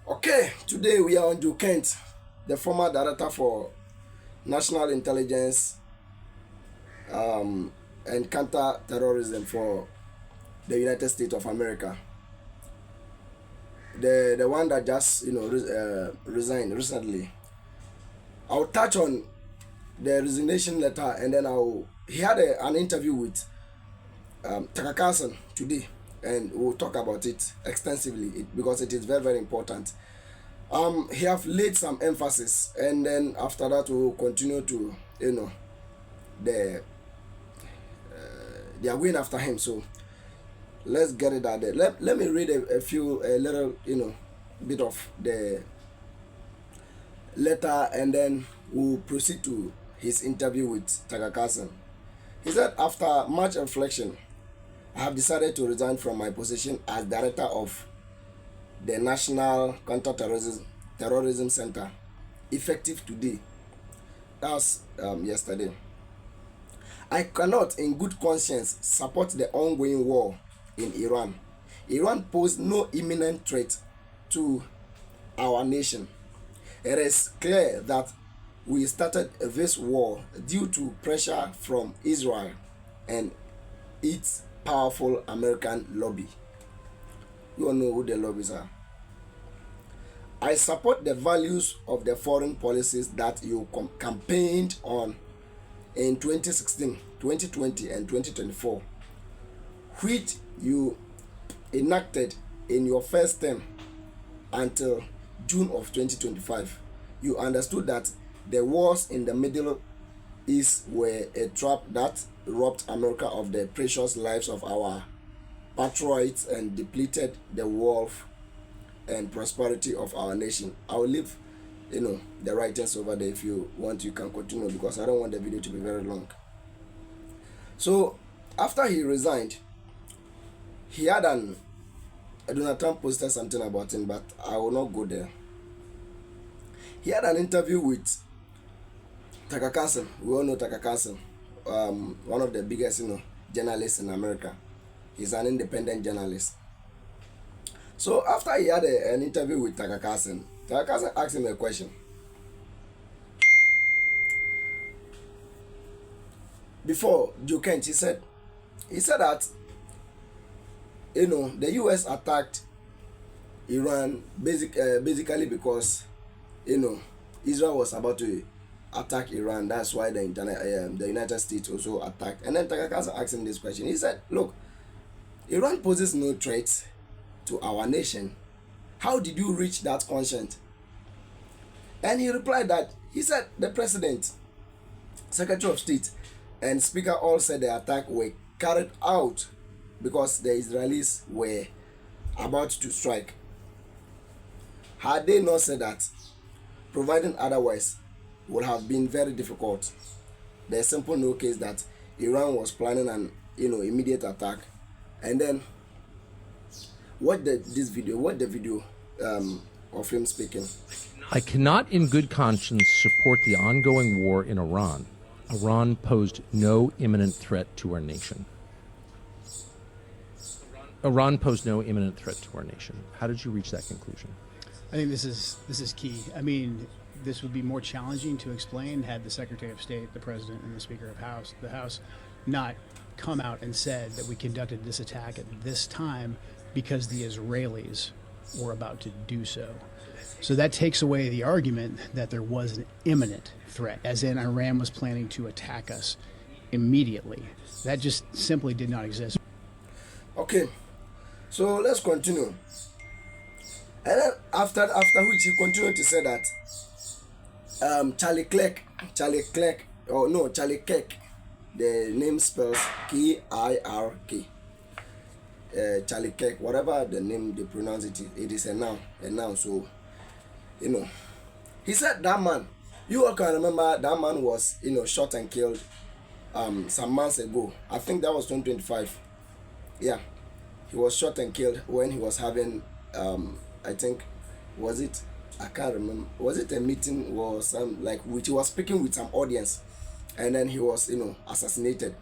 Okay, today we are on Joe Kent, the former director for national intelligence and counter-terrorism for the United States of America. The one that just resigned recently. I'll touch on the resignation letter, and then he had an interview with Tucker Carlson today, and we'll talk about it extensively because it is very, very important. He have laid some emphasis, and then after that we'll continue to they are going after him. So let's get it out there. Let me read a little bit of the letter, and then we'll proceed to his interview with Tucker Carlson. He said, after much reflection, I have decided to resign from my position as director of the National Counter-Terrorism Center, effective today. That's yesterday. I cannot, in good conscience, support the ongoing war in Iran. Iran posed no imminent threat to our nation. It is clear that we started this war due to pressure from Israel and its powerful American lobby. You all know who the lobbies are. I support the values of the foreign policies that you campaigned on in 2016, 2020, and 2024, which you enacted in your first term until June of 2025. You understood that the wars in the Middle East were a trap that robbed America of the precious lives of our patriots and depleted the wealth and prosperity of our nation. I will leave the writings over there. If you want, you can continue, because I don't want the video to be very long. So after he resigned, he had Donald Trump posted something about him, but I will not go there. He had an interview with Tucker Carlson. We all know Tucker Carlson, one of the biggest journalists in America. He's an independent journalist. So after he had an interview with Tucker Carlson asked him a question. Before Joe Kent, he said that the US attacked Iran basically because Israel was about to attack Iran. That's why the United States also attacked. And then Tucker Carlson asked him this question. He said, look, Iran poses no threat to our nation. How did you reach that conscience? And he replied that he said the president, Secretary of State, and Speaker all said the attack were carried out because the Israelis were about to strike. Had they not said that, providing otherwise would have been very difficult. There's simple no case that Iran was planning an immediate attack. And then watch the video of him speaking. I cannot in good conscience support the ongoing war in Iran. Iran posed no imminent threat to our nation. Iran posed no imminent threat to our nation. How did you reach that conclusion? I think this is key. I mean, this would be more challenging to explain had the Secretary of State, the President, and the Speaker of the House not come out and said that we conducted this attack at this time because the Israelis were about to do so. So that takes away the argument that there was an imminent threat, as in Iran was planning to attack us immediately. That just simply did not exist. Okay, so let's continue. And then after which he continued to say that Charlie Kirk, the name spells Kirk. Charlie Kirk, whatever the name they pronounce it is a noun. So he said that man, you all can remember that man was shot and killed some months ago. I think that was 2025. Yeah, he was shot and killed when he was having I think I can't remember, was it a meeting or some which he was speaking with some audience, and then he was assassinated.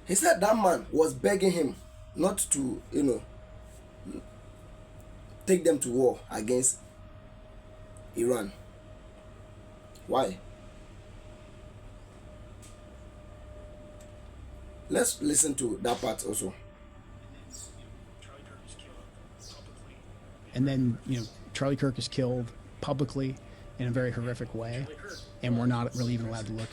He said that man was begging him not to take them to war against Iran. Why? Let's listen to that part also. And then, Charlie Kirk is killed publicly in a very horrific way, and we're not really even allowed to look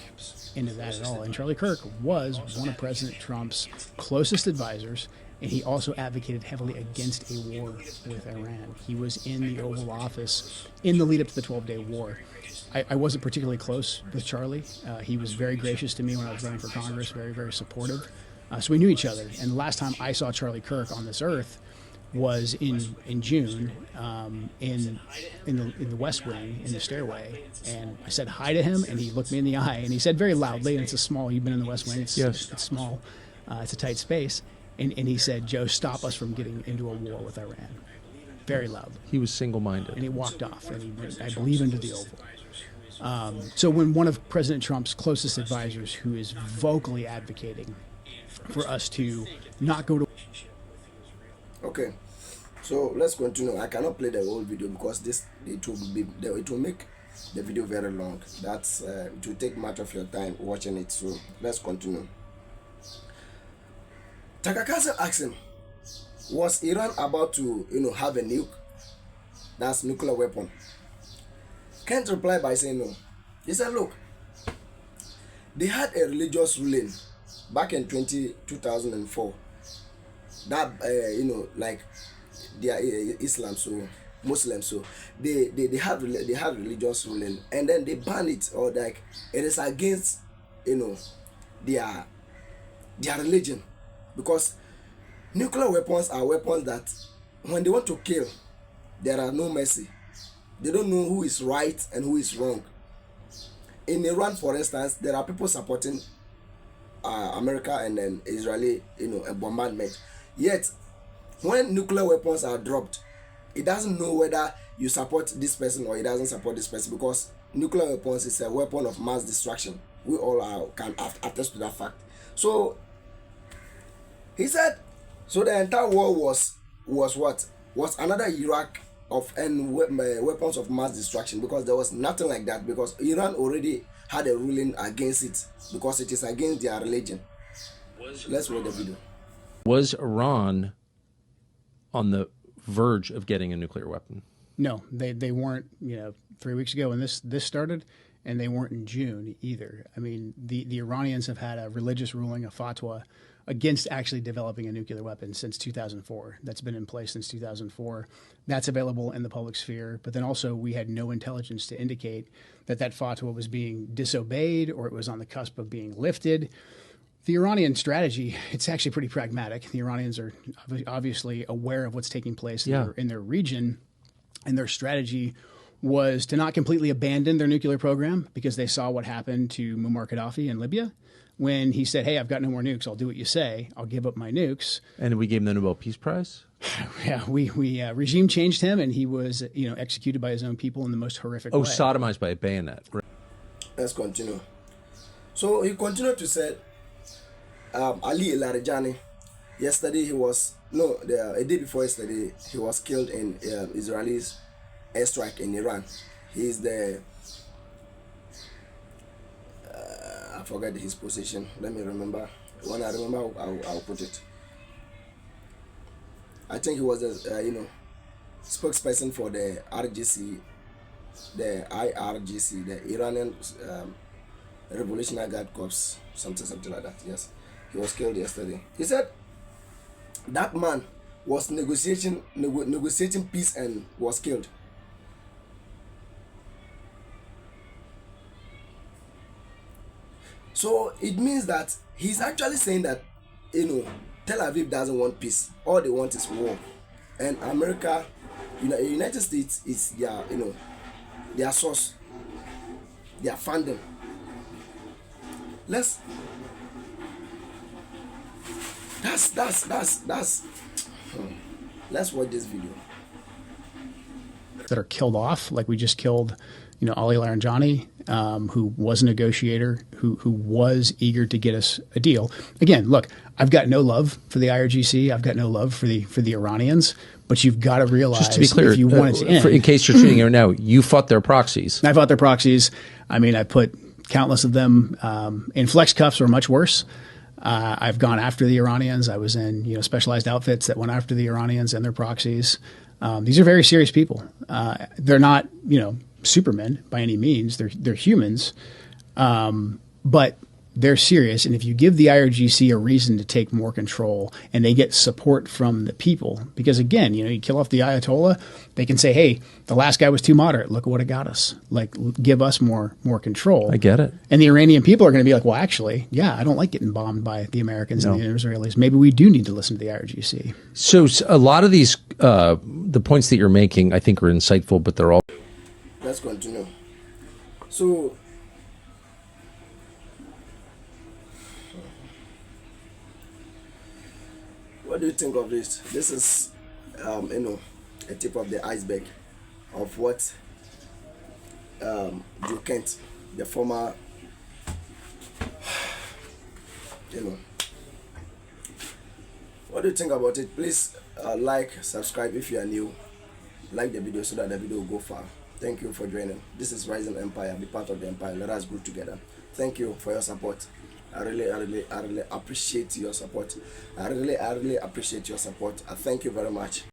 into that at all. And Charlie Kirk was one of President Trump's closest advisors, and he also advocated heavily against a war with Iran. He was in the Oval Office in the lead up to the 12-day war. I wasn't particularly close with Charlie. He was very gracious to me when I was running for Congress, very, very supportive. So we knew each other. And the last time I saw Charlie Kirk on this earth was in June in the West Wing, in the stairway. And I said hi to him, and he looked me in the eye, and he said very loudly, and it's a small, you've been in the West Wing, it's small, it's a tight space. And he said, "Joe, stop us from getting into a war with Iran." Very loudly. He was single-minded. And he walked off, and he went, I believe, into the Oval. So when one of President Trump's closest advisors, who is vocally advocating for us to not go to... Okay, so let's continue. I cannot play the whole video because it will make the video very long. It will take much of your time watching it. So let's continue. Tucker Carlson asked him, was Iran about to have a nuke? That's nuclear weapon. Kent replied by saying no. He said, look, they had a religious ruling back in 2004 that like they are Islam, so Muslims, so they have religious ruling, and then they ban it, or like it is against their religion, because nuclear weapons are weapons that when they want to kill, there are no mercy. They don't know who is right and who is wrong. In Iran, for instance, there are people supporting America and then Israeli, a bombardment. Yet, when nuclear weapons are dropped, it doesn't know whether you support this person or it doesn't support this person, because nuclear weapons is a weapon of mass destruction. We all can attest to that fact. So, he said, so the entire war was what? Was another Iraq of weapons of mass destruction, because there was nothing like that, because Iran already had a ruling against it, because it is against their religion. Let's roll the video. Was Iran on the verge of getting a nuclear weapon? No, they weren't, 3 weeks ago when this started, and they weren't in June either. I mean, the Iranians have had a religious ruling, a fatwa, against actually developing a nuclear weapon since 2004. That's been in place since 2004. That's available in the public sphere. But then also we had no intelligence to indicate that fatwa was being disobeyed or it was on the cusp of being lifted. The Iranian strategy, it's actually pretty pragmatic. The Iranians are obviously aware of what's taking place in their region, and their strategy was to not completely abandon their nuclear program, because they saw what happened to Muammar Gaddafi in Libya. When he said, "Hey, I've got no more nukes. I'll do what you say. I'll give up my nukes." And we gave him the Nobel Peace Prize? Yeah, we regime changed him, and he was executed by his own people in the most horrific way. Sodomized by a bayonet. Let's continue. So he continued to say, Ali Larijani, yesterday a day before yesterday, he was killed in Israelis airstrike in Iran. He is the I forget his position. Let me remember. When I remember, I'll put it. I think he was a spokesperson for the RGC, the IRGC, the Iranian Revolutionary Guard Corps, something like that. Yes, he was killed yesterday. He said that man was negotiating peace and was killed. So it means that he's actually saying that Tel Aviv doesn't want peace. All they want is war, and America, United States is their source, their funding. Let's watch this video. That are killed off, like we just killed, Ali Larijani, who was a negotiator, who was eager to get us a deal. Again, look, I've got no love for the IRGC. I've got no love for the Iranians, But you've got to realize, Just to be clear, if you want it to end, in case you're tuning in right now, you fought their proxies. I fought their proxies. I mean, I put countless of them in flex cuffs or much worse. I've gone after the Iranians. I was in specialized outfits that went after the Iranians and their proxies. These are very serious people. They're not supermen by any means. They're humans, but they're serious. And if you give the IRGC a reason to take more control, and they get support from the people, because again, you kill off the Ayatollah, they can say, hey, the last guy was too moderate. Look at what it got us. Like, give us more control. I get it. And the Iranian people are going to be like, well, actually, yeah, I don't like getting bombed by the Americans and the Israelis. Maybe we do need to listen to the IRGC. So a lot of these, the points that you're making, I think are insightful, but they're all. Let's continue. So, what do you think of this? This is, a tip of the iceberg of what Joe Kent, the former, what do you think about it? Please like, subscribe if you are new. Like the video so that the video will go far. Thank you for joining. This is Rising Empire. Be part of the empire. Let us grow together. Thank you for your support. I really appreciate your support. I really appreciate your support. I thank you very much.